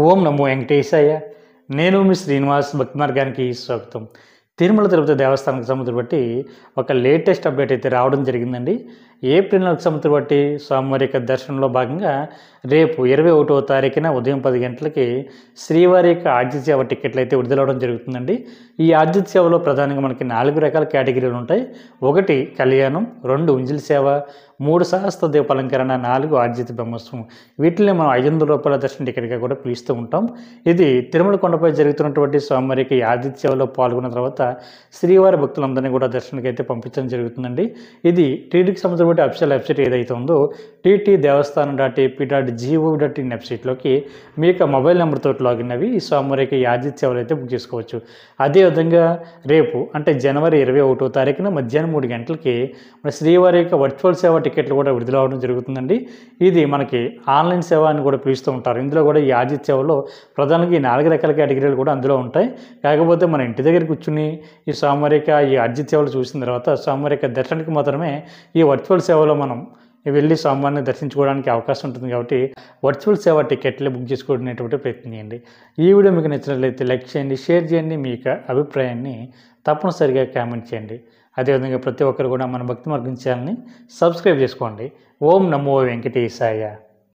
ఓం నమో వెంకటేశాయ. నేను మీ శ్రీనివాస్ భక్తి మార్గానికి స్వాగతం. తిరుమల తిరుపతి దేవస్థానానికి సంబంధించి బట్టి ఒక లేటెస్ట్ అప్డేట్ అయితే రావడం జరిగిందండి. ఏప్రిల్ నెలకు సంబంధించి బట్టి స్వామివారి యొక్క దర్శనంలో భాగంగా రేపు 21వ తారీఖున ఉదయం 10 గంటలకి శ్రీవారి యొక్క ఆర్జిత సేవ టికెట్లు అయితే విడుదలవడం జరుగుతుందండి. ఈ ఆర్జిత సేవలో ప్రధానంగా మనకి 4 రకాల కేటగిరీలు ఉంటాయి. 1 కళ్యాణం, 2 ఉంజిల్ సేవ, 3 సహస్ర దీపాలంకరణ, 4 ఆర్జిత బ్రహ్మోత్సవం. వీటిని మనం ₹500 దర్శన టికెట్గా కూడా పిలుస్తూ ఉంటాం. ఇది తిరుమల కొండపై జరుగుతున్నటువంటి స్వామివారికి ఆర్జిత సేవలో పాల్గొన్న తర్వాత శ్రీవారి భక్తులందరినీ కూడా దర్శనానికి అయితే పంపించడం జరుగుతుందండి. ఇది టీటీడీకి సంబంధించిన అఫీషియల్ వెబ్సైట్ ఏదైతే ఉందో ttdevaస్థానం.ap.gov.in వెబ్సైట్లోకి మీ యొక్క మొబైల్ నెంబర్తో లాగిన్ అవి ఈ స్వామివారికి ఆర్జిత సేవలు అయితే బుక్ చేసుకోవచ్చు. అదేవిధంగా రేపు అంటే జనవరి 21వ తారీఖున మధ్యాహ్నం 3 గంటలకి మన శ్రీవారి యొక్క వర్చువల్ సేవ టికెట్లు కూడా విడుదల అవ్వడం జరుగుతుందండి. ఇది మనకి ఆన్లైన్ సేవ అని కూడా పిలుస్తూ ఉంటారు. ఇందులో కూడా ఈ ఆర్జిత సేవలో ప్రధానంగా ఈ 4 రకాల కేటగిరీలు కూడా అందులో ఉంటాయి. కాకపోతే మన ఇంటి దగ్గర కూర్చుని ఈ స్వామివారి యొక్క ఈ ఆర్జిత సేవలు చూసిన తర్వాత స్వామివారి యొక్క దర్శనానికి మాత్రమే ఈ వర్చువల్ సేవలో మనం వెళ్ళి స్వామివారిని దర్శించుకోవడానికి అవకాశం ఉంటుంది. కాబట్టి వర్చువల్ సేవ టికెట్లు బుక్ చేసుకునేటువంటి ప్రయత్నం చేయండి. ఈ వీడియో మీకు నచ్చినట్లయితే లైక్ చేయండి, షేర్ చేయండి, మీ యొక్క అభిప్రాయాన్ని తప్పనిసరిగా కామెంట్ చేయండి. అదేవిధంగా ప్రతి ఒక్కరు కూడా మన భక్తి మార్గం ఛానల్ని సబ్స్క్రైబ్ చేసుకోండి. ఓం నమో వెంకటేశాయ.